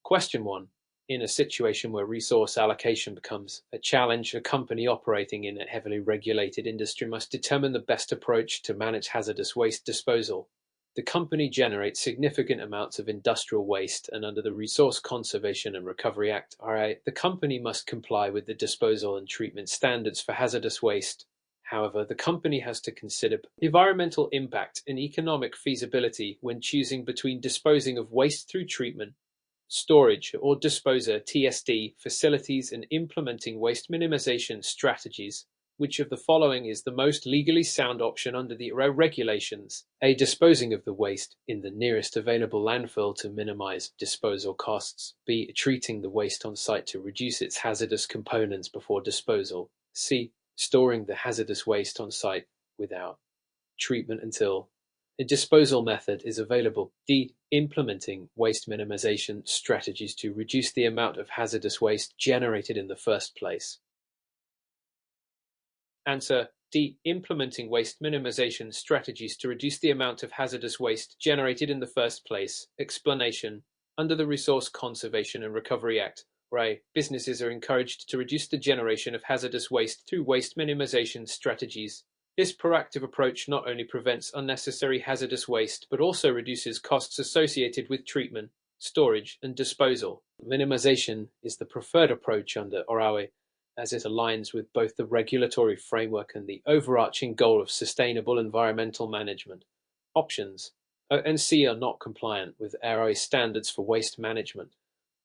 Question 1. In a situation where resource allocation becomes a challenge, a company operating in a heavily regulated industry must determine the best approach to manage hazardous waste disposal. The company generates significant amounts of industrial waste, and under the Resource Conservation and Recovery Act (RA), the company must comply with the disposal and treatment standards for hazardous waste. However, the company has to consider environmental impact and economic feasibility when choosing between disposing of waste through treatment, storage, or disposal (TSD) facilities and implementing waste minimization strategies. Which of the following is the most legally sound option under the regulations? A. Disposing of the waste in the nearest available landfill to minimize disposal costs. B. Treating the waste on site to reduce its hazardous components before disposal. C. Storing the hazardous waste on site without treatment until a disposal method is available. D. Implementing waste minimization strategies to reduce the amount of hazardous waste generated in the first place. Answer: D. Implementing waste minimization strategies to reduce the amount of hazardous waste generated in the first place. Explanation: under the Resource Conservation and Recovery Act, RA, businesses are encouraged to reduce the generation of hazardous waste through waste minimization strategies. This proactive approach not only prevents unnecessary hazardous waste, but also reduces costs associated with treatment, storage, and disposal. Minimization is the preferred approach under RA, as it aligns with both the regulatory framework and the overarching goal of sustainable environmental management. Options O and C are not compliant with RA standards for waste management.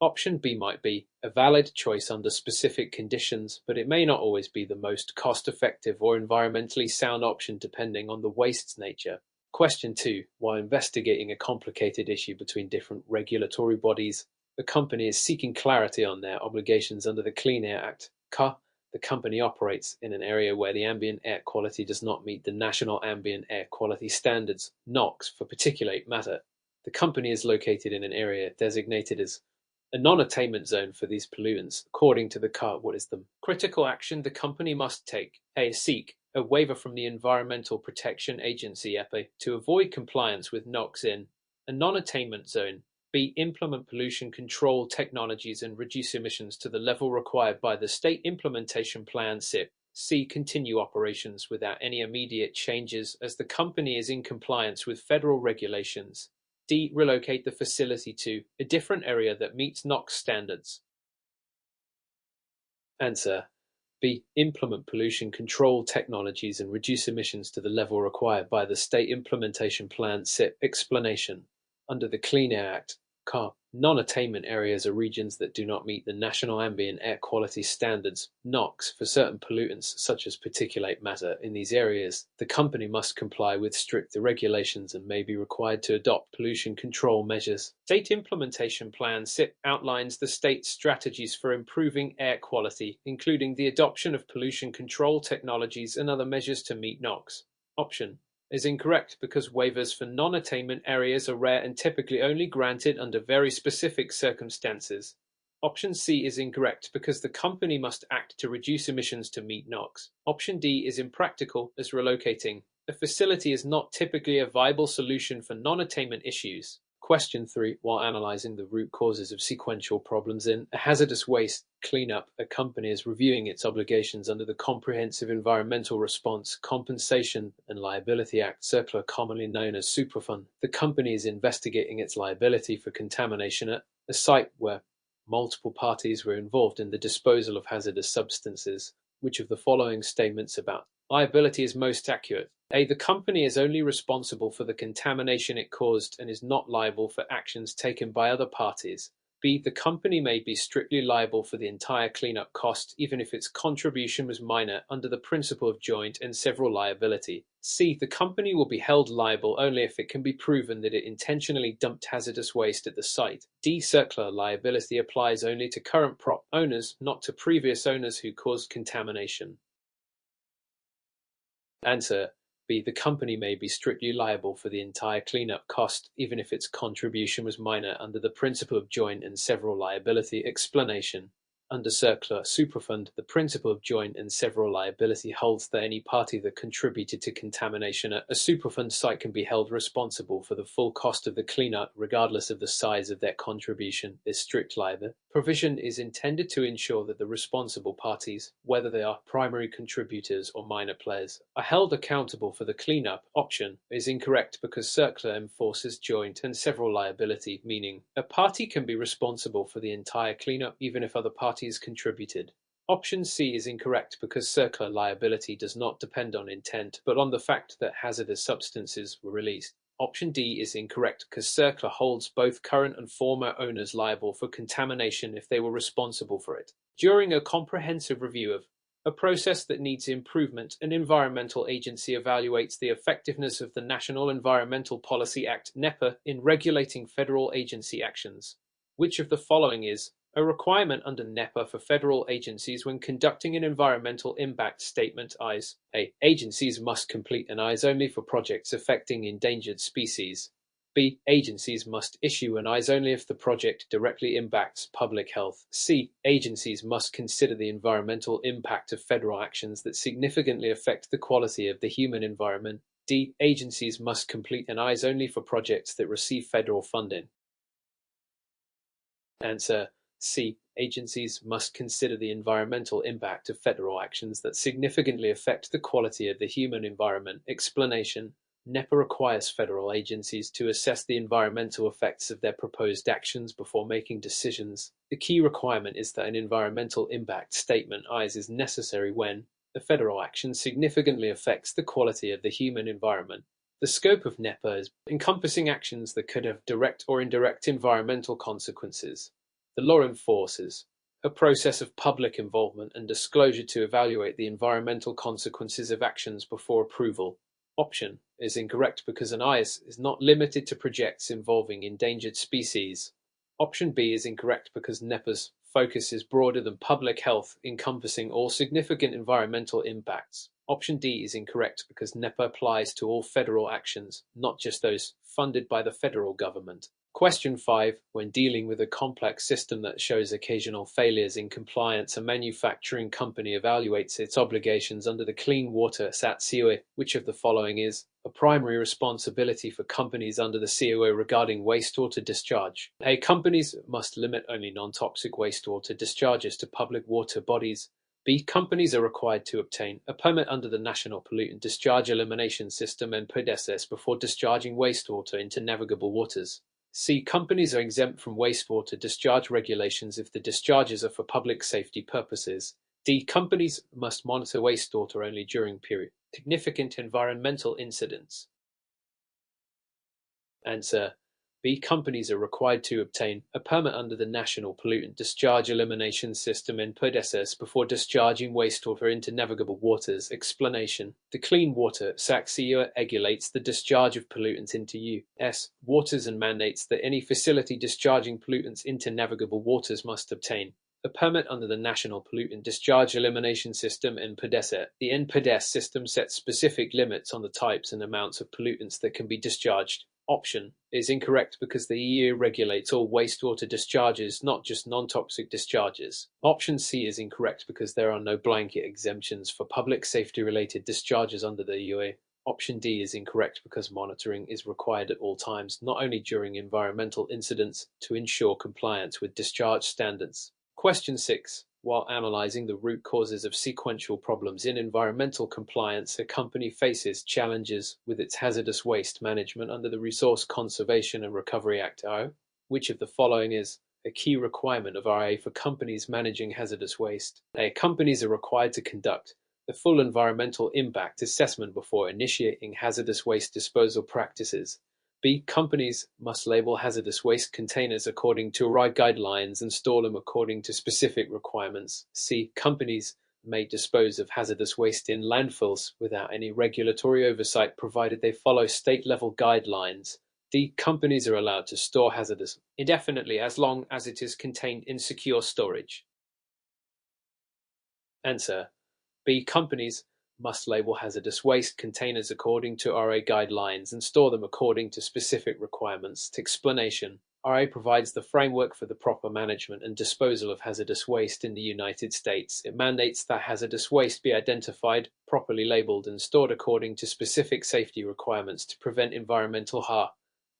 Option B might be a valid choice under specific conditions, but it may not always be the most cost-effective or environmentally sound option depending on the waste's nature. Question 2. While investigating a complicated issue between different regulatory bodies, the company is seeking clarity on their obligations under the Clean Air Act. The company operates in an area where the ambient air quality does not meet the National Ambient Air Quality Standards (NOx) for particulate matter. The company is located in an area designated as a non-attainment zone for these pollutants. According to the what is the critical action the company must take? A. Seek a waiver from the Environmental Protection Agency (EPA) to avoid compliance with NOx in a non-attainment zone. B. Implement pollution control technologies and reduce emissions to the level required by the State Implementation Plan (SIP). C. Continue operations without any immediate changes as the company is in compliance with federal regulations. D. Relocate the facility to a different area that meets NOx standards. Answer: B. Implement pollution control technologies and reduce emissions to the level required by the State Implementation Plan (SIP). Explanation: under the Clean Air Act, non-attainment areas are regions that do not meet the National Ambient Air Quality Standards (NOx) for certain pollutants such as particulate matter. In these areas, the company must comply with stricter regulations and may be required to adopt pollution control measures. State Implementation Plan (SIP) outlines the state's strategies for improving air quality, including the adoption of pollution control technologies and other measures to meet NOx. Option is incorrect because waivers for non-attainment areas are rare and typically only granted under very specific circumstances. Option C is incorrect because the company must act to reduce emissions to meet NOx. Option D is impractical as relocating a facility is not typically a viable solution for non-attainment issues. Question 3. While analyzing the root causes of sequential problems in a hazardous waste cleanup, a company is reviewing its obligations under the Comprehensive Environmental Response, Compensation and Liability Act, circular commonly known as Superfund. The company is investigating its liability for contamination at a site where multiple parties were involved in the disposal of hazardous substances. Which of the following statements about liability is most accurate? A. The company is only responsible for the contamination it caused and is not liable for actions taken by other parties. B. The company may be strictly liable for the entire cleanup cost even if its contribution was minor under the principle of joint and several liability. C. The company will be held liable only if it can be proven that it intentionally dumped hazardous waste at the site. D. Circular liability applies only to current owners, not to previous owners who caused contamination. Answer: B. The company may be strictly liable for the entire cleanup cost, even if its contribution was minor, under the principle of joint and several liability. Explanation: Under Circular Superfund, the principle of joint and several liability holds that any party that contributed to contamination at a Superfund site can be held responsible for the full cost of the cleanup, regardless of the size of their contribution. This strict liability provision is intended to ensure that the responsible parties, whether they are primary contributors or minor players, are held accountable for the cleanup. Option is incorrect because Circular enforces joint and several liability, meaning a party can be responsible for the entire cleanup even if other parties contributed. Option C is incorrect because Circular liability does not depend on intent, but on the fact that hazardous substances were released. Option D is incorrect because Circular holds both current and former owners liable for contamination if they were responsible for it. During a comprehensive review of a process that needs improvement, an environmental agency evaluates the effectiveness of the National Environmental Policy Act (NEPA) in regulating federal agency actions. Which of the following is a requirement under NEPA for federal agencies when conducting an environmental impact statement? Eyes. A. Agencies must complete an eyes only for projects affecting endangered species. B. Agencies must issue an eyes only if the project directly impacts public health. C. Agencies must consider the environmental impact of federal actions that significantly affect the quality of the human environment. D. Agencies must complete an eyes only for projects that receive federal funding. Answer C. Agencies must consider the environmental impact of federal actions that significantly affect the quality of the human environment. Explanation: NEPA requires federal agencies to assess the environmental effects of their proposed actions before making decisions. The key requirement is that an environmental impact statement (EIS) is necessary when the federal action significantly affects the quality of the human environment. The scope of NEPA is encompassing actions that could have direct or indirect environmental consequences. The law enforces a process of public involvement and disclosure to evaluate the environmental consequences of actions before approval. Option is incorrect because an EIS is not limited to projects involving endangered species. Option B is incorrect because NEPA's focus is broader than public health, encompassing all significant environmental impacts. Option D is incorrect because NEPA applies to all federal actions, not just those funded by the federal government. Question 5. When dealing with a complex system that shows occasional failures in compliance, a manufacturing company evaluates its obligations under the Clean Water Act (COA). Which of the following is a primary responsibility for companies under the COA regarding wastewater discharge? A. Companies must limit only non-toxic wastewater discharges to public water bodies. B. Companies are required to obtain a permit under the National Pollutant Discharge Elimination System (NPDES) before discharging wastewater into navigable waters. C. Companies are exempt from wastewater discharge regulations if the discharges are for public safety purposes. D. Companies must monitor wastewater only during significant environmental incidents. Answer B. Companies are required to obtain a permit under the National Pollutant Discharge Elimination System (NPDES) before discharging wastewater into navigable waters. Explanation: the Clean Water Act regulates the discharge of pollutants into U.S. waters and mandates that any facility discharging pollutants into navigable waters must obtain a permit under the National Pollutant Discharge Elimination System (NPDES). The NPDES system sets specific limits on the types and amounts of pollutants that can be discharged. Option is incorrect because the EU regulates all wastewater discharges, not just non-toxic discharges. Option C is incorrect because there are no blanket exemptions for public safety-related discharges under the UA. Option D is incorrect because monitoring is required at all times, not only during environmental incidents, to ensure compliance with discharge standards. Question 6. While analyzing the root causes of sequential problems in environmental compliance, a company faces challenges with its hazardous waste management under the Resource Conservation and Recovery Act (RO). Which of the following is a key requirement of RA for companies managing hazardous waste? A. Companies are required to conduct a full environmental impact assessment before initiating hazardous waste disposal practices. B. Companies must label hazardous waste containers according to RI guidelines and store them according to specific requirements. C. Companies may dispose of hazardous waste in landfills without any regulatory oversight provided they follow state-level guidelines. D. Companies are allowed to store hazardous indefinitely as long as it is contained in secure storage. Answer: B. Companies must label hazardous waste containers according to RA guidelines and store them according to specific requirements. Explanation: RA provides the framework for the proper management and disposal of hazardous waste in the United States. It mandates that hazardous waste be identified, properly labeled, and stored according to specific safety requirements to prevent environmental harm.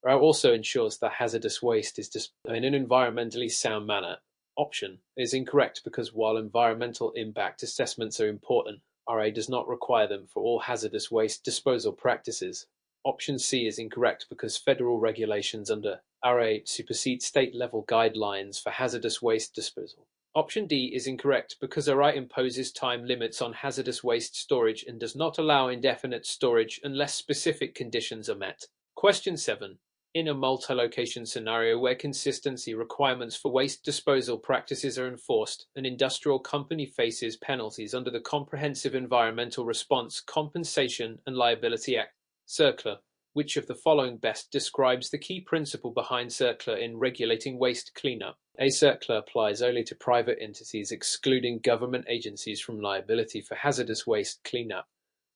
RA also ensures that hazardous waste is disposed in an environmentally sound manner. Option is incorrect because while environmental impact assessments are important, RA does not require them for all hazardous waste disposal practices. Option C is incorrect because federal regulations under RA supersede state-level guidelines for hazardous waste disposal. Option D is incorrect because RA imposes time limits on hazardous waste storage and does not allow indefinite storage unless specific conditions are met. Question 7. In a multi-location scenario where consistency requirements for waste disposal practices are enforced, an industrial company faces penalties under the Comprehensive Environmental Response, Compensation and Liability Act. CERCLA. Which of the following best describes the key principle behind CERCLA in regulating waste cleanup? A. CERCLA applies only to private entities, excluding government agencies from liability for hazardous waste cleanup.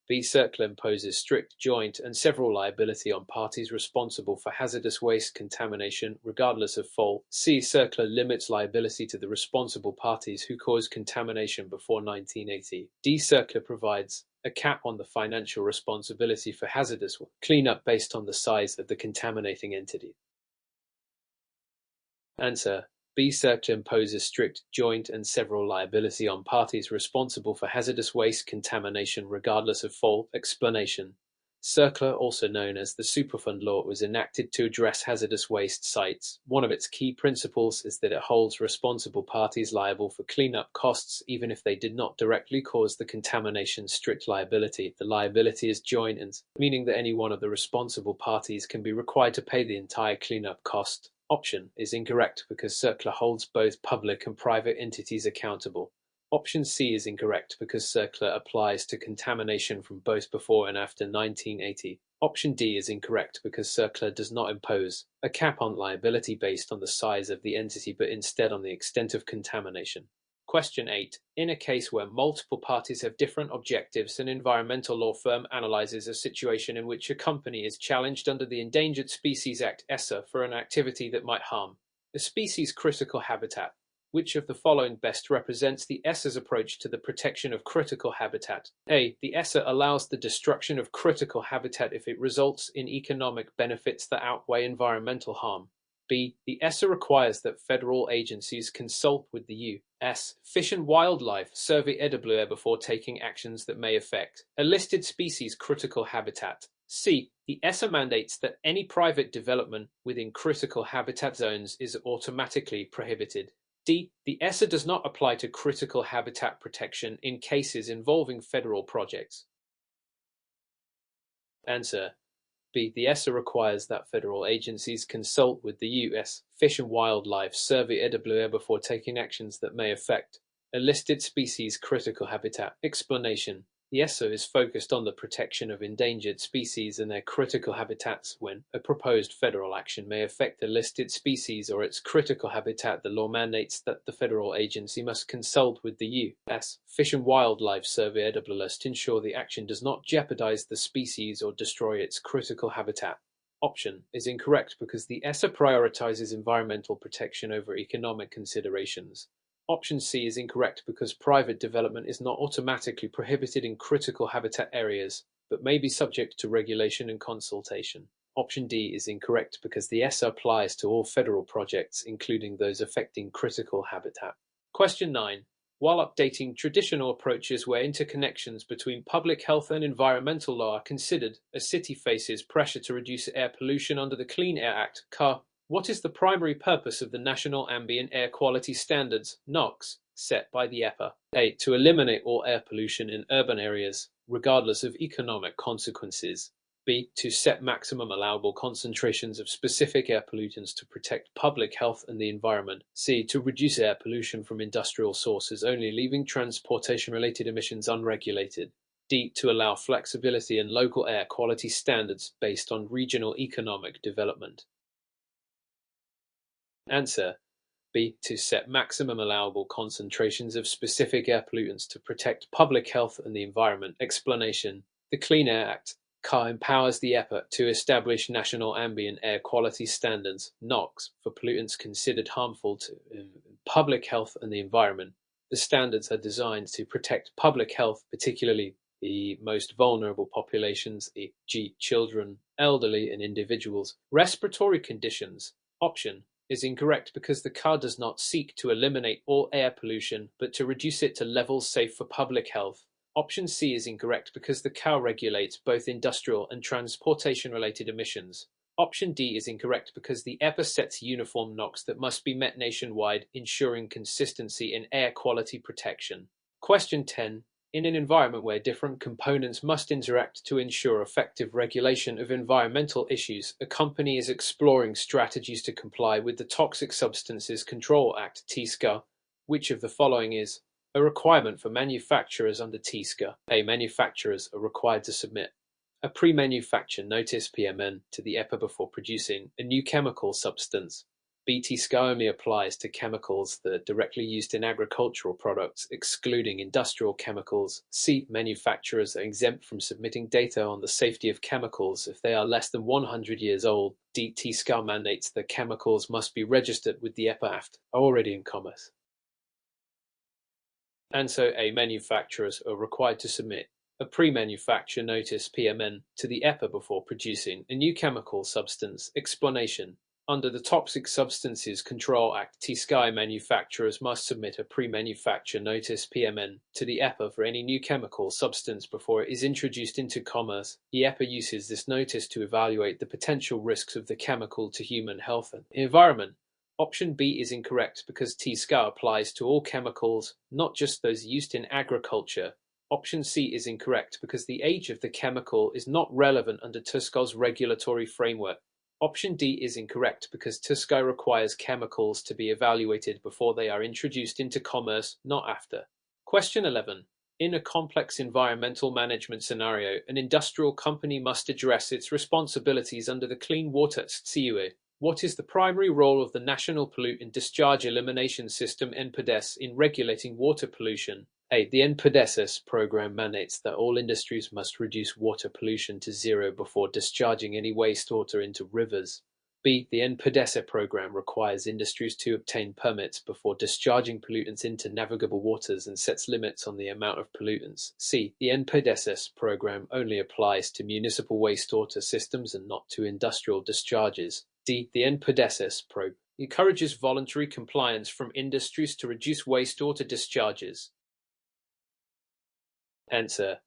B. CERCLA imposes strict, joint, and several liability on parties responsible for hazardous waste contamination, regardless of fault. C. CERCLA limits liability to the responsible parties who caused contamination before 1980. D. CERCLA provides a cap on the financial responsibility for hazardous cleanup based on the size of the contaminating entity. Answer. B. CERCLA imposes strict, joint, and several liability on parties responsible for hazardous waste contamination regardless of fault. Explanation. CERCLA, also known as the Superfund Law, was enacted to address hazardous waste sites. One of its key principles is that it holds responsible parties liable for cleanup costs even if they did not directly cause the contamination. Strict liability. The liability is joint, meaning that any one of the responsible parties can be required to pay the entire cleanup cost. Option is incorrect because CERCLA holds both public and private entities accountable. Option C is incorrect because CERCLA applies to contamination from both before and after 1980. Option D is incorrect because CERCLA does not impose a cap on liability based on the size of the entity but instead on the extent of contamination. Question 8. In a case where multiple parties have different objectives, an environmental law firm analyzes a situation in which a company is challenged under the Endangered Species Act (ESSA) for an activity that might harm a species' critical habitat. Which of the following best represents the ESSA's approach to the protection of critical habitat? A. The ESSA allows the destruction of critical habitat if it results in economic benefits that outweigh environmental harm. B. The ESSA requires that federal agencies consult with the U.S. Fish and Wildlife Survey before taking actions that may affect a listed species' critical habitat. C. The ESSA mandates that any private development within critical habitat zones is automatically prohibited. D. The ESSA does not apply to critical habitat protection in cases involving federal projects. Answer. B. The ESSA requires that federal agencies consult with the U.S. Fish and Wildlife Survey before taking actions that may affect a listed species' critical habitat. Explanation. The ESSA is focused on the protection of endangered species and their critical habitats. When a proposed federal action may affect a listed species or its critical habitat, the law mandates that the federal agency must consult with the U.S. Fish and Wildlife Survey to ensure the action does not jeopardize the species or destroy its critical habitat. Option is incorrect because the ESSA prioritizes environmental protection over economic considerations. Option C is incorrect because private development is not automatically prohibited in critical habitat areas, but may be subject to regulation and consultation. Option D is incorrect because the ESSA applies to all federal projects, including those affecting critical habitat. Question 9. While updating traditional approaches where interconnections between public health and environmental law are considered, a city faces pressure to reduce air pollution under the Clean Air Act, (CAR). What is the primary purpose of the National Ambient Air Quality Standards (NOx) set by the EPA? A. To eliminate all air pollution in urban areas, regardless of economic consequences. B. To set maximum allowable concentrations of specific air pollutants to protect public health and the environment. C. To reduce air pollution from industrial sources only, leaving transportation-related emissions unregulated. D. To allow flexibility in local air quality standards based on regional economic development. Answer. B. To set maximum allowable concentrations of specific air pollutants to protect public health and the environment. Explanation. The Clean Air Act CAR empowers the EPA to establish national ambient air quality standards (NOx) for pollutants considered harmful to public health and the environment. The standards are designed to protect public health, particularly the most vulnerable populations, e.g., children, elderly, and individuals. Respiratory conditions option is incorrect because the CAR does not seek to eliminate all air pollution, but to reduce it to levels safe for public health. Option C is incorrect because the CAR regulates both industrial and transportation-related emissions. Option D is incorrect because the EPA sets uniform NOx that must be met nationwide, ensuring consistency in air quality protection. Question 10. In an environment where different components must interact to ensure effective regulation of environmental issues, a company is exploring strategies to comply with the Toxic Substances Control Act (TSCA). Which of the following is a requirement for manufacturers under TSCA? A. Manufacturers are required to submit a pre-manufacture notice (PMN) to the EPA before producing a new chemical substance. B. TSCA only applies to chemicals that are directly used in agricultural products, excluding industrial chemicals. C. Manufacturers are exempt from submitting data on the safety of chemicals if they are less than 100 years old. D. TSCA mandates that chemicals must be registered with the EPA after already in commerce. And so A. Manufacturers are required to submit a pre-manufacture notice (PMN) to the EPA before producing a new chemical substance. Explanation. Under the Toxic Substances Control Act (TSCA), manufacturers must submit a pre-manufacture notice (PMN) to the EPA for any new chemical substance before it is introduced into commerce. The EPA uses this notice to evaluate the potential risks of the chemical to human health and environment. Option B is incorrect because TSCA applies to all chemicals, not just those used in agriculture. Option C is incorrect because the age of the chemical is not relevant under TSCA's regulatory framework. Option D is incorrect because TSCA requires chemicals to be evaluated before they are introduced into commerce, not after. Question 11. In a complex environmental management scenario, an industrial company must address its responsibilities under the Clean Water CUA. What is the primary role of the National Pollutant Discharge Elimination System (NPDES) in regulating water pollution? A. The NPDES program mandates that all industries must reduce water pollution to zero before discharging any wastewater into rivers. B. The NPDES program requires industries to obtain permits before discharging pollutants into navigable waters and sets limits on the amount of pollutants. C. The NPDES program only applies to municipal wastewater systems and not to industrial discharges. D. The NPDES program encourages voluntary compliance from industries to reduce wastewater discharges. Answer.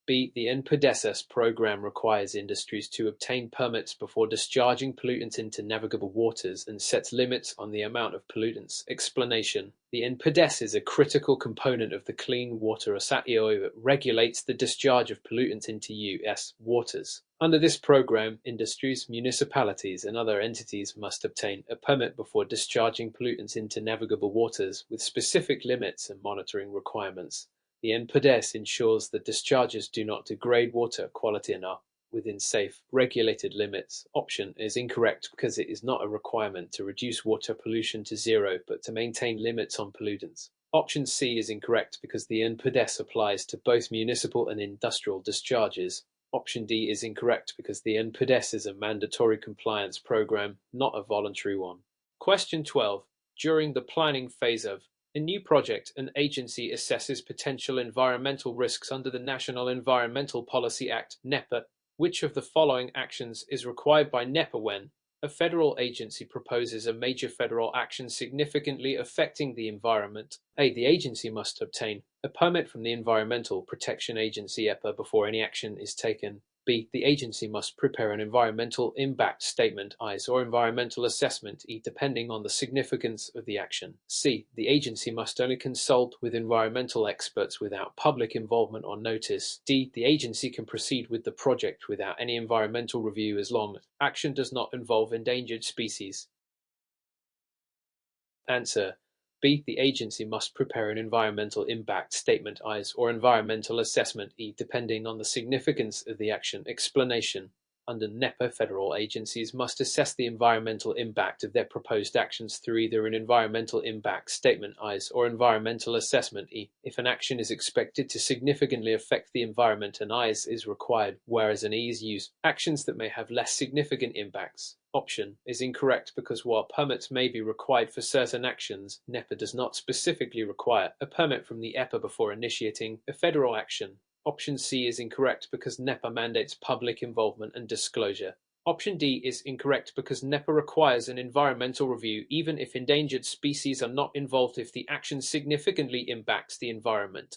B. The NPDES program requires industries to obtain permits before discharging pollutants into navigable waters and sets limits on the amount of pollutants. Explanation. The NPDES is a critical component of the Clean Water Act that regulates the discharge of pollutants into U.S. waters. Under this program, industries, municipalities, and other entities must obtain a permit before discharging pollutants into navigable waters with specific limits and monitoring requirements. The NPDES ensures that discharges do not degrade water quality and are within safe, regulated limits. Option is incorrect because it is not a requirement to reduce water pollution to zero, but to maintain limits on pollutants. Option C is incorrect because the NPDES applies to both municipal and industrial discharges. Option D is incorrect because the NPDES is a mandatory compliance program, not a voluntary one. Question 12. During the planning phase of a new project, an agency assesses potential environmental risks under the National Environmental Policy Act (NEPA). Which of the following actions is required by NEPA when a federal agency proposes a major federal action significantly affecting the environment? A. The agency must obtain a permit from the Environmental Protection Agency (EPA) before any action is taken. B. The agency must prepare an environmental impact statement (EIS) or environmental assessment (E) depending on the significance of the action. C. The agency must only consult with environmental experts without public involvement or notice. D. The agency can proceed with the project without any environmental review as long as action does not involve endangered species. Answer. B. The agency must prepare an environmental impact statement (EIS) or environmental assessment (E) depending on the significance of the action. Explanation. Under NEPA, federal agencies must assess the environmental impact of their proposed actions through either an environmental impact statement (EIS) or environmental assessment (E). If an action is expected to significantly affect the environment, an EIS is required, whereas an E is used. Actions that may have less significant impacts. Option is incorrect because while permits may be required for certain actions, NEPA does not specifically require a permit from the EPA before initiating a federal action. Option C is incorrect because NEPA mandates public involvement and disclosure. Option D is incorrect because NEPA requires an environmental review even if endangered species are not involved if the action significantly impacts the environment.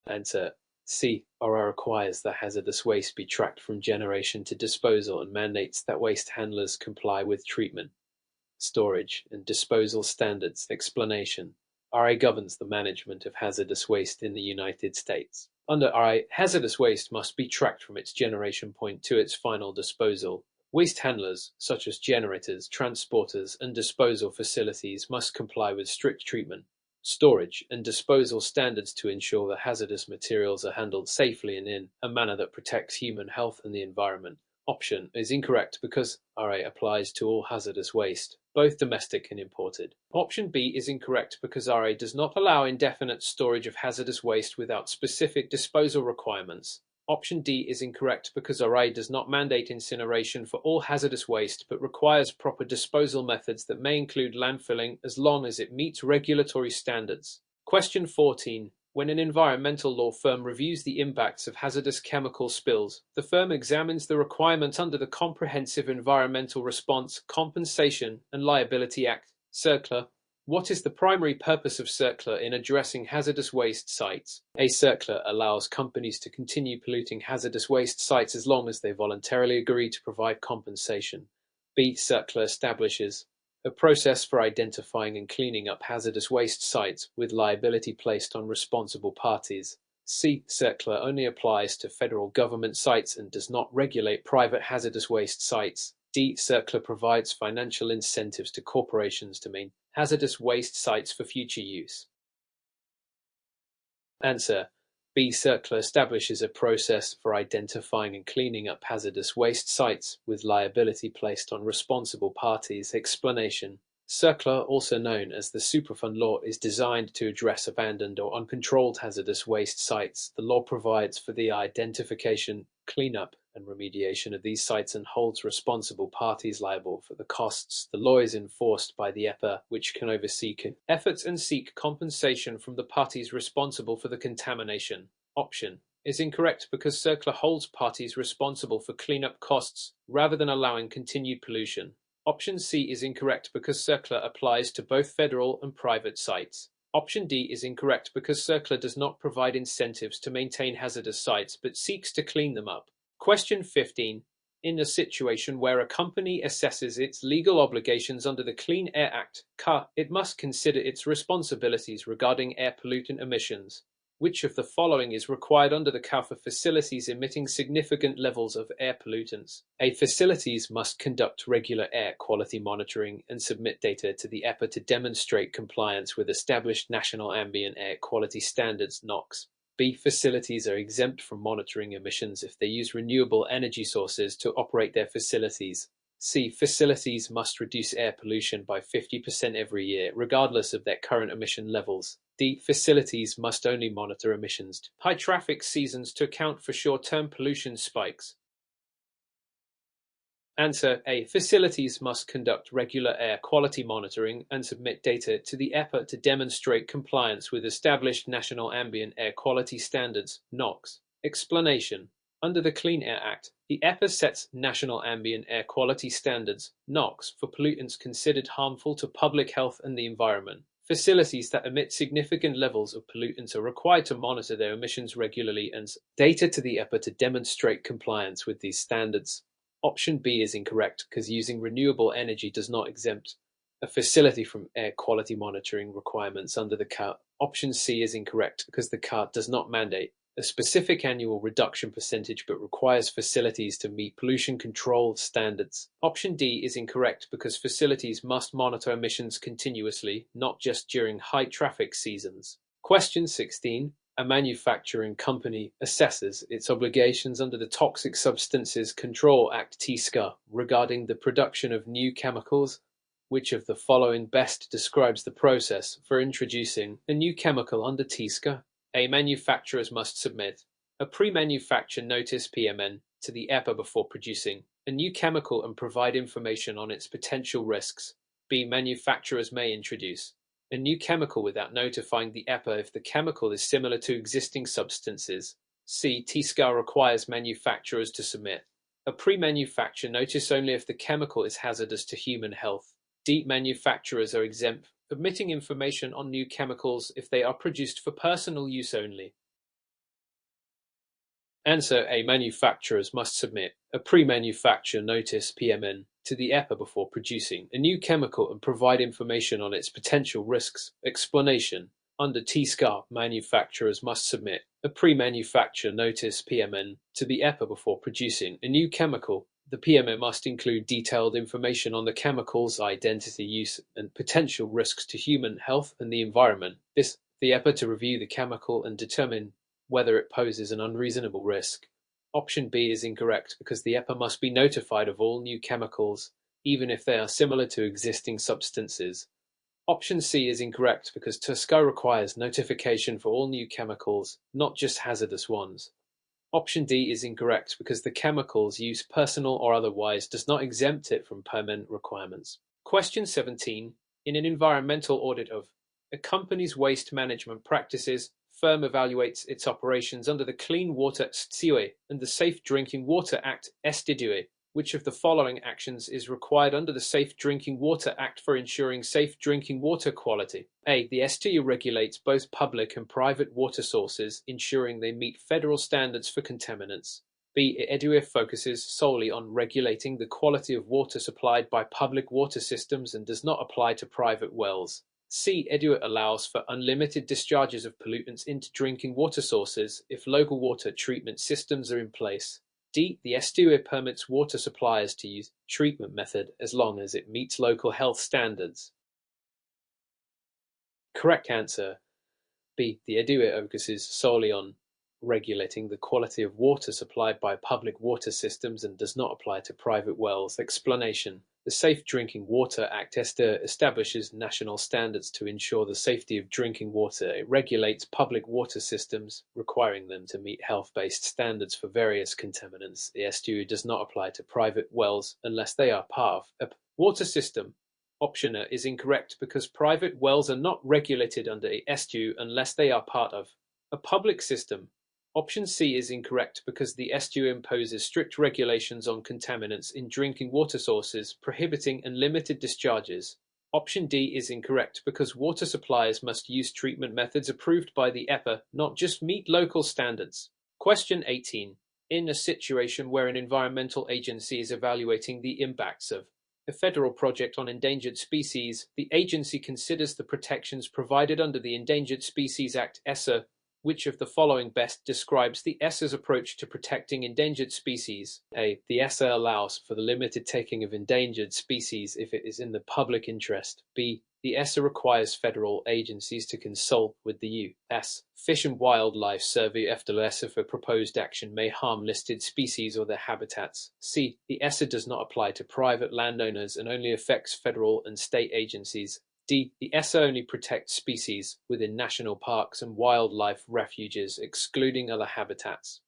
Answer C. RO requires that hazardous waste be tracked from generation to disposal and mandates that waste handlers comply with treatment, storage, and disposal standards. Explanation. RA governs the management of hazardous waste in the United States. Under RA, hazardous waste must be tracked from its generation point to its final disposal. Waste handlers, such as generators, transporters, and disposal facilities, must comply with strict treatment, storage, and disposal standards to ensure that hazardous materials are handled safely and in a manner that protects human health and the environment. Option is incorrect because RA applies to all hazardous waste, both domestic and imported. Option B is incorrect because RA does not allow indefinite storage of hazardous waste without specific disposal requirements. Option D is incorrect because RA does not mandate incineration for all hazardous waste but requires proper disposal methods that may include landfilling as long as it meets regulatory standards. Question 14. When an environmental law firm reviews the impacts of hazardous chemical spills, the firm examines the requirements under the Comprehensive Environmental Response, Compensation and Liability Act, CERCLA. What is the primary purpose of CERCLA in addressing hazardous waste sites? A CERCLA allows companies to continue polluting hazardous waste sites as long as they voluntarily agree to provide compensation. B. CERCLA establishes a process for identifying and cleaning up hazardous waste sites with liability placed on responsible parties. C. CERCLA only applies to federal government sites and does not regulate private hazardous waste sites. D. CERCLA provides financial incentives to corporations to maintain hazardous waste sites for future use. Answer. B. CERCLA establishes a process for identifying and cleaning up hazardous waste sites with liability placed on responsible parties. Explanation. CERCLA, also known as the Superfund Law, is designed to address abandoned or uncontrolled hazardous waste sites. The law provides for the identification, cleanup, and remediation of these sites and holds responsible parties liable for the costs. The law is enforced by the EPA, which can oversee efforts and seek compensation from the parties responsible for the contamination. Option is incorrect because CERCLA holds parties responsible for cleanup costs rather than allowing continued pollution. Option C is incorrect because CERCLA applies to both federal and private sites. Option D is incorrect because CERCLA does not provide incentives to maintain hazardous sites but seeks to clean them up. Question 15. In a situation where a company assesses its legal obligations under the Clean Air Act, it must consider its responsibilities regarding air pollutant emissions. Which of the following is required under the CAR for facilities emitting significant levels of air pollutants? A. Facilities must conduct regular air quality monitoring and submit data to the EPA to demonstrate compliance with established National Ambient Air Quality Standards (NOx). B. Facilities are exempt from monitoring emissions if they use renewable energy sources to operate their facilities. C. Facilities must reduce air pollution by 50% every year, regardless of their current emission levels. D. Facilities must only monitor emissions to high traffic seasons to account for short-term pollution spikes. Answer A. Facilities must conduct regular air quality monitoring and submit data to the EPA to demonstrate compliance with established National Ambient Air Quality Standards (NOx). Explanation. Under the Clean Air Act, the EPA sets national ambient air quality standards (NOx) for pollutants considered harmful to public health and the environment. Facilities that emit significant levels of pollutants are required to monitor their emissions regularly and data to the EPA to demonstrate compliance with these standards. Option B is incorrect because using renewable energy does not exempt a facility from air quality monitoring requirements under the CART. Option C is incorrect because the CART does not mandate a specific annual reduction percentage but requires facilities to meet pollution control standards. Option D is incorrect because facilities must monitor emissions continuously, not just during high traffic seasons. Question 16. A manufacturing company assesses its obligations under the Toxic Substances Control Act (TSCA) regarding the production of new chemicals. Which of the following best describes the process for introducing a new chemical under TSCA? A. Manufacturers must submit a pre-manufacture notice (PMN) to the EPA before producing a new chemical and provide information on its potential risks. B. Manufacturers may introduce a new chemical without notifying the EPA if the chemical is similar to existing substances. C. TSCA requires manufacturers to submit a pre-manufacture notice only if the chemical is hazardous to human health. D. Manufacturers are exempt omitting information on new chemicals if they are produced for personal use only. Answer A. Manufacturers must submit a pre-manufacture notice (PMN) to the EPA before producing a new chemical and provide information on its potential risks. Explanation: under TSCA, manufacturers must submit a pre-manufacture notice (PMN) to the EPA before producing a new chemical. The PMN must include detailed information on the chemical's identity, use, and potential risks to human health and the environment. This the EPA to review the chemical and determine whether it poses an unreasonable risk. Option B is incorrect because the EPA must be notified of all new chemicals, even if they are similar to existing substances. Option C is incorrect because TSCA requires notification for all new chemicals, not just hazardous ones. Option D is incorrect because the chemical's use, personal or otherwise, does not exempt it from permanent requirements. Question 17. In an environmental audit of a company's waste management practices, firm evaluates its operations under the Clean Water (STIUE) and the Safe Drinking Water Act (SDDUE). Which of the following actions is required under the Safe Drinking Water Act for ensuring safe drinking water quality? A. The STU regulates both public and private water sources, ensuring they meet federal standards for contaminants. B. EDUE focuses solely on regulating the quality of water supplied by public water systems and does not apply to private wells. C. EDUE allows for unlimited discharges of pollutants into drinking water sources if local water treatment systems are in place. D. The STUE permits water suppliers to use treatment method as long as it meets local health standards. Correct answer B. The EDUE focuses solely on regulating the quality of water supplied by public water systems and does not apply to private wells. Explanation: the Safe Drinking Water Act (SDDUE) establishes national standards to ensure the safety of drinking water. It regulates public water systems, requiring them to meet health-based standards for various contaminants. The SDDUE does not apply to private wells unless they are part of a water system. Option A is incorrect because private wells are not regulated under a SDDUE unless they are part of a public system. Option C is incorrect because the SDDUE imposes strict regulations on contaminants in drinking water sources, prohibiting unlimited discharges. Option D is incorrect because water suppliers must use treatment methods approved by the EPA, not just meet local standards. Question 18. In a situation where an environmental agency is evaluating the impacts of a federal project on endangered species, the agency considers the protections provided under the Endangered Species Act (ESA). Which of the following best describes the ESA's approach to protecting endangered species? A. The ESA allows for the limited taking of endangered species if it is in the public interest. B. The ESA requires federal agencies to consult with the U.S. Fish and Wildlife Survey after the ESA for proposed action may harm listed species or their habitats. C. The ESA does not apply to private landowners and only affects federal and state agencies. D. The ESA only protects species within national parks and wildlife refuges, excluding other habitats.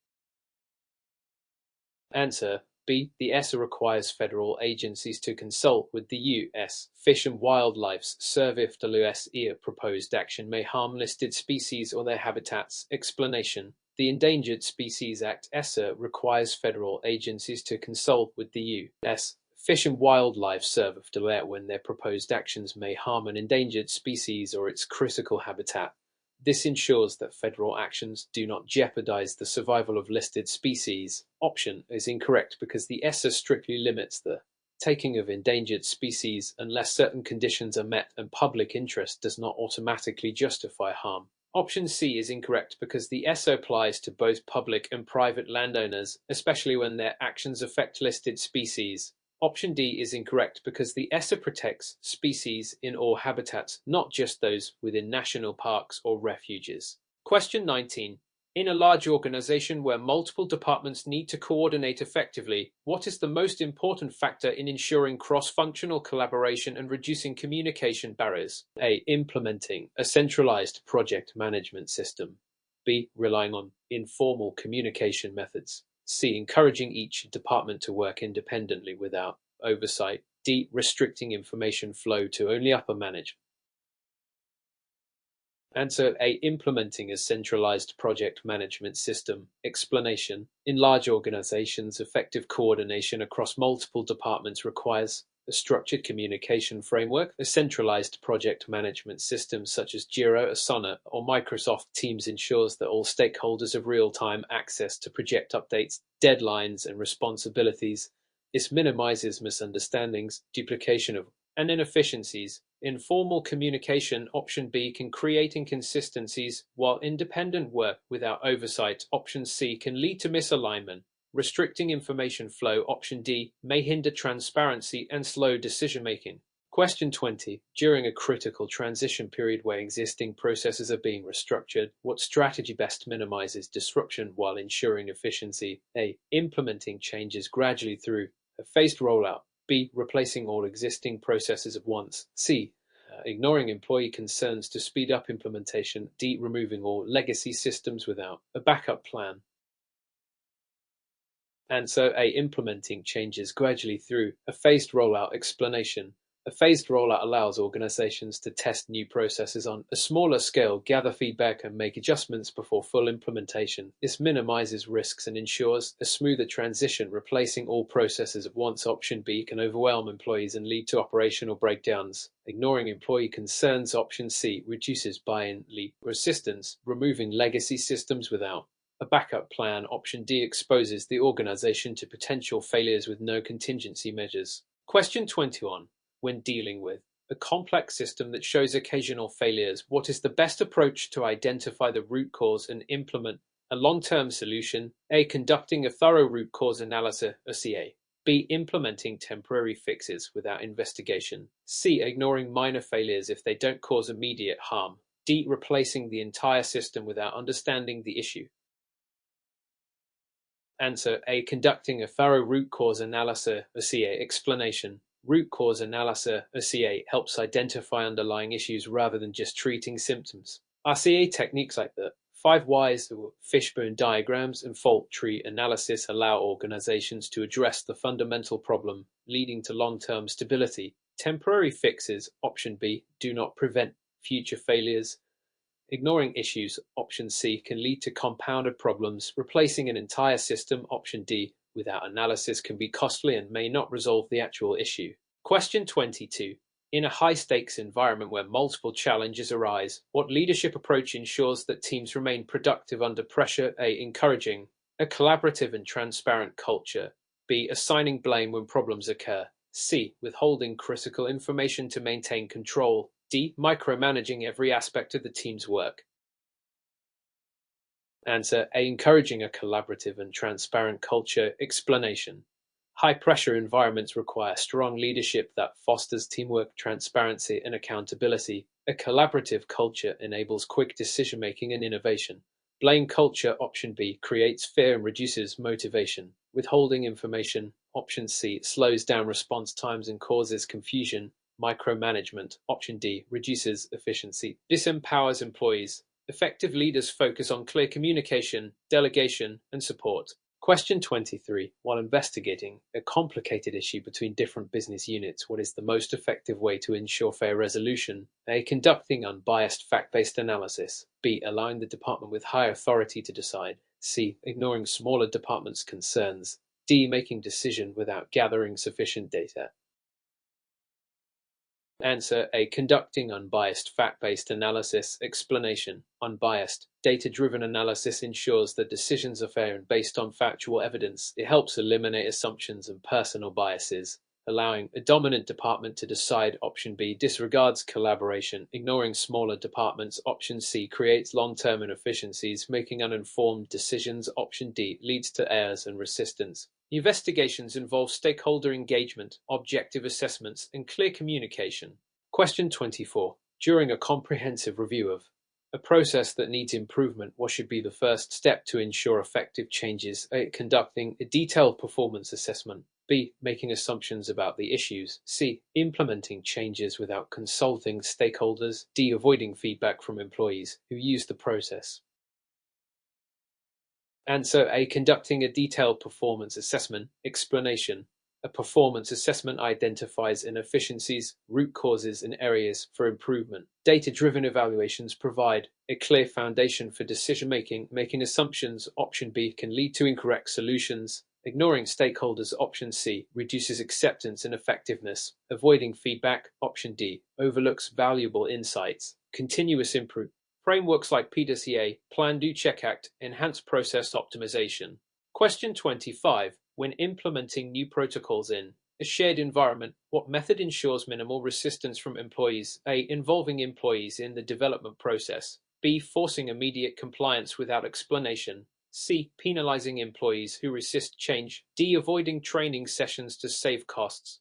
Answer B. The ESA requires federal agencies to consult with the U.S. Fish and Wildlife Survey if the U.S. proposed action may harm listed species or their habitats. Explanation: The Endangered Species Act (ESSA) requires federal agencies to consult with the U.S. Fish and Wildlife Service to alert when their proposed actions may harm an endangered species or its critical habitat. This ensures that federal actions do not jeopardize the survival of listed species. Option is incorrect because the ESSA strictly limits the taking of endangered species unless certain conditions are met and public interest does not automatically justify harm. Option C is incorrect because the ESSA applies to both public and private landowners, especially when their actions affect listed species. Option D is incorrect because the ESSA protects species in all habitats, not just those within national parks or refuges. Question 19. In a large organization where multiple departments need to coordinate effectively, what is the most important factor in ensuring cross-functional collaboration and reducing communication barriers? A. Implementing a centralized project management system. B. Relying on informal communication methods. C. Encouraging each department to work independently without oversight. D. Restricting information flow to only upper management. Answer A. Implementing a centralized project management system. Explanation. In large organizations, effective coordination across multiple departments requires a structured communication framework. A centralized project management system such as Jira, Asana, or Microsoft Teams ensures that all stakeholders have real-time access to project updates, deadlines, and responsibilities. This minimizes misunderstandings, duplication of and inefficiencies. Informal communication, option B, can create inconsistencies, while independent work without oversight, option C, can lead to misalignment. Restricting information flow, option D, may hinder transparency and slow decision-making. Question 20. During a critical transition period where existing processes are being restructured, what strategy best minimizes disruption while ensuring efficiency? A. Implementing changes gradually through a phased rollout. B. Replacing all existing processes at once. C. Ignoring employee concerns to speed up implementation. D. Removing all legacy systems without a backup plan. Answer A. Implementing changes gradually through a phased rollout. Explanation. A phased rollout allows organizations to test new processes on a smaller scale, gather feedback, and make adjustments before full implementation. This minimizes risks and ensures a smoother transition. Replacing all processes at once, option B, can overwhelm employees and lead to operational breakdowns. Ignoring employee concerns, option C, reduces buy-in, lead resistance. Removing legacy systems without a backup plan, option D, exposes the organization to potential failures with no contingency measures. Question 21. When dealing with a complex system that shows occasional failures, what is the best approach to identify the root cause and implement a long-term solution? A. Conducting a thorough root cause analysis, or CA. B. Implementing temporary fixes without investigation. C. Ignoring minor failures if they don't cause immediate harm. D. Replacing the entire system without understanding the issue. Answer A. Conducting a thorough root cause analysis, or CA. Explanation. Root cause analysis, or CA, helps identify underlying issues rather than just treating symptoms. RCA techniques like the 5 whys, or fishbone diagrams, and fault tree analysis allow organizations to address the fundamental problem, leading to long-term stability. Temporary fixes, option B, do not prevent future failures. Ignoring issues, option C, can lead to compounded problems. Replacing an entire system, option D, without analysis can be costly and may not resolve the actual issue. Question 22. In a high-stakes environment where multiple challenges arise, what leadership approach ensures that teams remain productive under pressure? A. Encouraging a collaborative and transparent culture. B. Assigning blame when problems occur. C. Withholding critical information to maintain control. D. Micromanaging every aspect of the team's work. Answer A. Encouraging a collaborative and transparent culture. Explanation. High-pressure environments require strong leadership that fosters teamwork, transparency, and accountability. A collaborative culture enables quick decision-making and innovation. Blame culture, option B, creates fear and reduces motivation. Withholding information, option C, slows down response times and causes confusion. Micromanagement, option D, reduces efficiency. This empowers employees. Effective leaders focus on clear communication, delegation, and support. Question 23. While investigating a complicated issue between different business units, what is the most effective way to ensure fair resolution? A. Conducting unbiased fact-based analysis. B. Allowing the department with high authority to decide. C. Ignoring smaller departments' concerns. D. Making decision without gathering sufficient data. Answer A. Conducting unbiased fact-based analysis. Explanation. Unbiased, data-driven analysis ensures that decisions are fair and based on factual evidence. It helps eliminate assumptions and personal biases, allowing a dominant department to decide. Option B disregards collaboration, ignoring smaller departments. Option C creates long-term inefficiencies, making uninformed decisions. Option D leads to errors and resistance. Investigations involve stakeholder engagement, objective assessments, and clear communication. Question 24. During a comprehensive review of a process that needs improvement, what should be the first step to ensure effective changes? A. Conducting a detailed performance assessment. B. Making assumptions about the issues. C. Implementing changes without consulting stakeholders. D. Avoiding feedback from employees who use the process. Answer A. Conducting a detailed performance assessment. Explanation. A performance assessment identifies inefficiencies, root causes, and areas for improvement. Data-driven evaluations provide a clear foundation for decision-making. Making assumptions. Option B can lead to incorrect solutions. Ignoring stakeholders. Option C reduces acceptance and effectiveness. Avoiding feedback. Option D overlooks valuable insights. Continuous improvement. Frameworks like PDCA, Plan, Do, Check, Act enhance process optimization. Question 25. When implementing new protocols in a shared environment, what method ensures minimal resistance from employees? A. Involving employees in the development process. B. Forcing immediate compliance without explanation. C. Penalizing employees who resist change. D. Avoiding training sessions to save costs.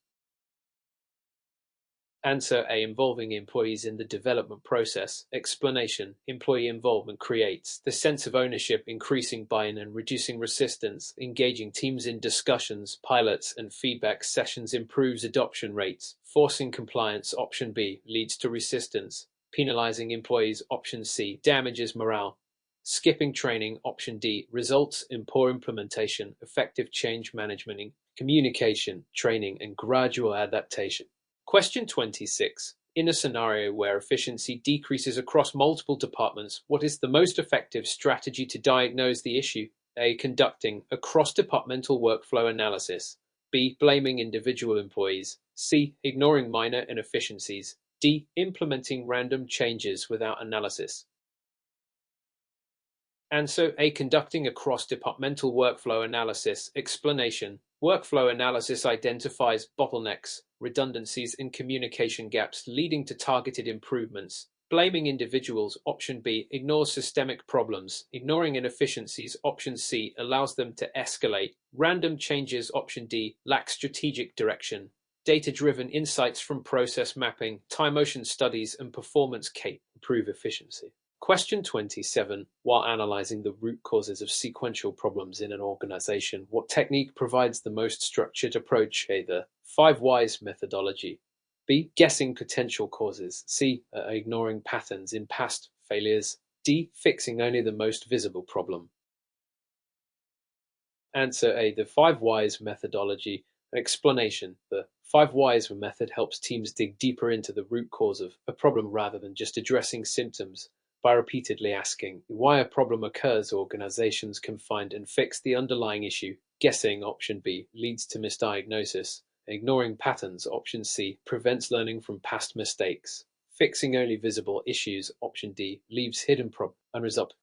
Answer A. Involving employees in the development process. Explanation. Employee involvement creates the sense of ownership, increasing buy-in and reducing resistance. Engaging teams in discussions, pilots, and feedback sessions improves adoption rates. Forcing compliance. Option B leads to resistance. Penalizing employees. Option C damages morale. Skipping training. Option D results in poor implementation. Effective change management, communication, training, and gradual adaptation. Question 26. In a scenario where efficiency decreases across multiple departments, what is the most effective strategy to diagnose the issue? A. Conducting a cross-departmental workflow analysis. B. Blaming individual employees. C. Ignoring minor inefficiencies. D. Implementing random changes without analysis. Answer A. Conducting a cross-departmental workflow analysis. Explanation. Workflow analysis identifies bottlenecks, redundancies, and communication gaps, leading to targeted improvements. Blaming individuals. Option B ignores systemic problems. Ignoring inefficiencies. Option C allows them to escalate. Random changes. Option D lack strategic direction. Data-driven insights from process mapping, time motion studies, and performance CAPE improve efficiency. Question 27. While analyzing the root causes of sequential problems in an organization, what technique provides the most structured approach? A. The 5 whys methodology. B. Guessing potential causes. C. Ignoring patterns in past failures. D. Fixing only the most visible problem. Answer A. The 5 whys methodology. Explanation. The 5 whys method helps teams dig deeper into the root cause of a problem rather than just addressing symptoms. By repeatedly asking why a problem occurs, organizations can find and fix the underlying issue. Guessing. Option B leads to misdiagnosis. Ignoring patterns. Option C prevents learning from past mistakes. Fixing only visible issues. Option D leaves hidden problems unresolved.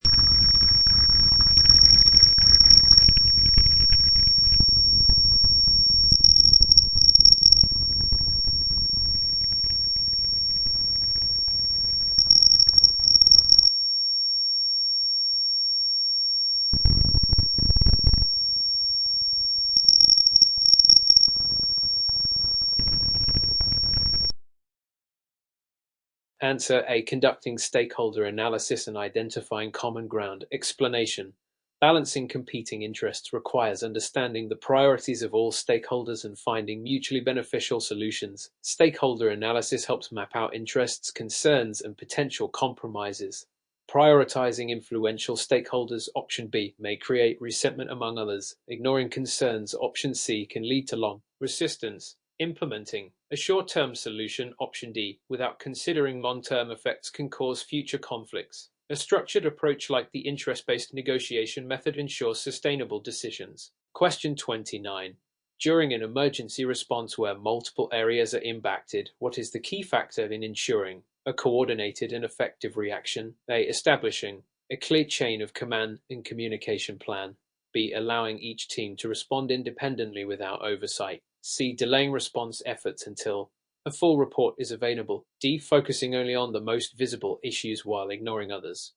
Answer A. Conducting stakeholder analysis and identifying common ground. Explanation. Balancing competing interests requires understanding the priorities of all stakeholders and finding mutually beneficial solutions. Stakeholder analysis helps map out interests, concerns, and potential compromises. Prioritizing influential stakeholders. Option B may create resentment among others. Ignoring concerns. Option C can lead to long resistance. Implementing a short-term solution. Option D without considering long-term effects can cause future conflicts. A structured approach like the interest-based negotiation method ensures sustainable decisions. Question 29. During an emergency response where multiple areas are impacted, what is the key factor in ensuring a coordinated and effective reaction? A. Establishing a clear chain of command and communication plan. B. Allowing each team to respond independently without oversight. C. Delaying response efforts until a full report is available. D. Focusing only on the most visible issues while ignoring others.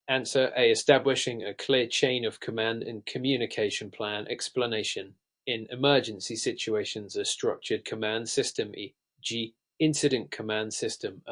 Answer A. Establishing a clear chain of command and communication plan. Explanation. In emergency situations, a structured command system, e.g., incident command system,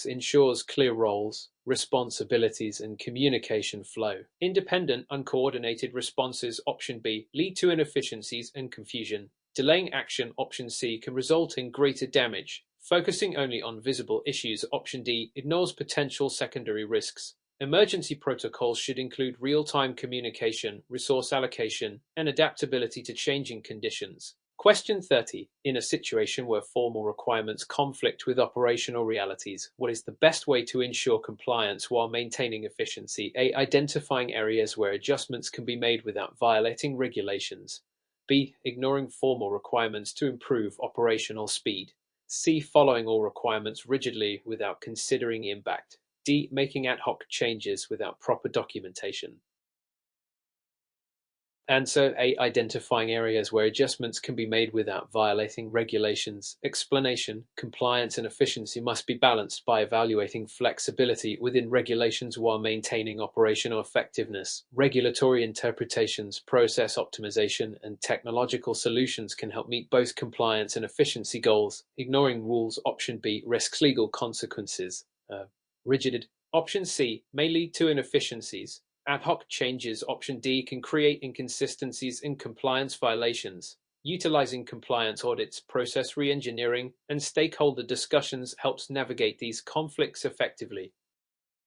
ensures clear roles, responsibilities, and communication flow. Independent, uncoordinated responses, option B, lead to inefficiencies and confusion. Delaying action, option C, can result in greater damage. Focusing only on visible issues, option D, ignores potential secondary risks. Emergency protocols should include real-time communication, resource allocation, and adaptability to changing conditions. Question 30. In a situation where formal requirements conflict with operational realities, what is the best way to ensure compliance while maintaining efficiency? A. Identifying areas where adjustments can be made without violating regulations. B. Ignoring formal requirements to improve operational speed. C. Following all requirements rigidly without considering impact. D. Making ad hoc changes without proper documentation. Answer A. Identifying areas where adjustments can be made without violating regulations. Explanation. Compliance and efficiency must be balanced by evaluating flexibility within regulations while maintaining operational effectiveness. Regulatory interpretations, process optimization, and technological solutions can help meet both compliance and efficiency goals. Ignoring rules, option B, risks legal consequences. Rigid. Option C may lead to inefficiencies. Ad hoc changes, option D, can create inconsistencies and compliance violations. Utilizing compliance audits, process re-engineering, and stakeholder discussions helps navigate these conflicts effectively.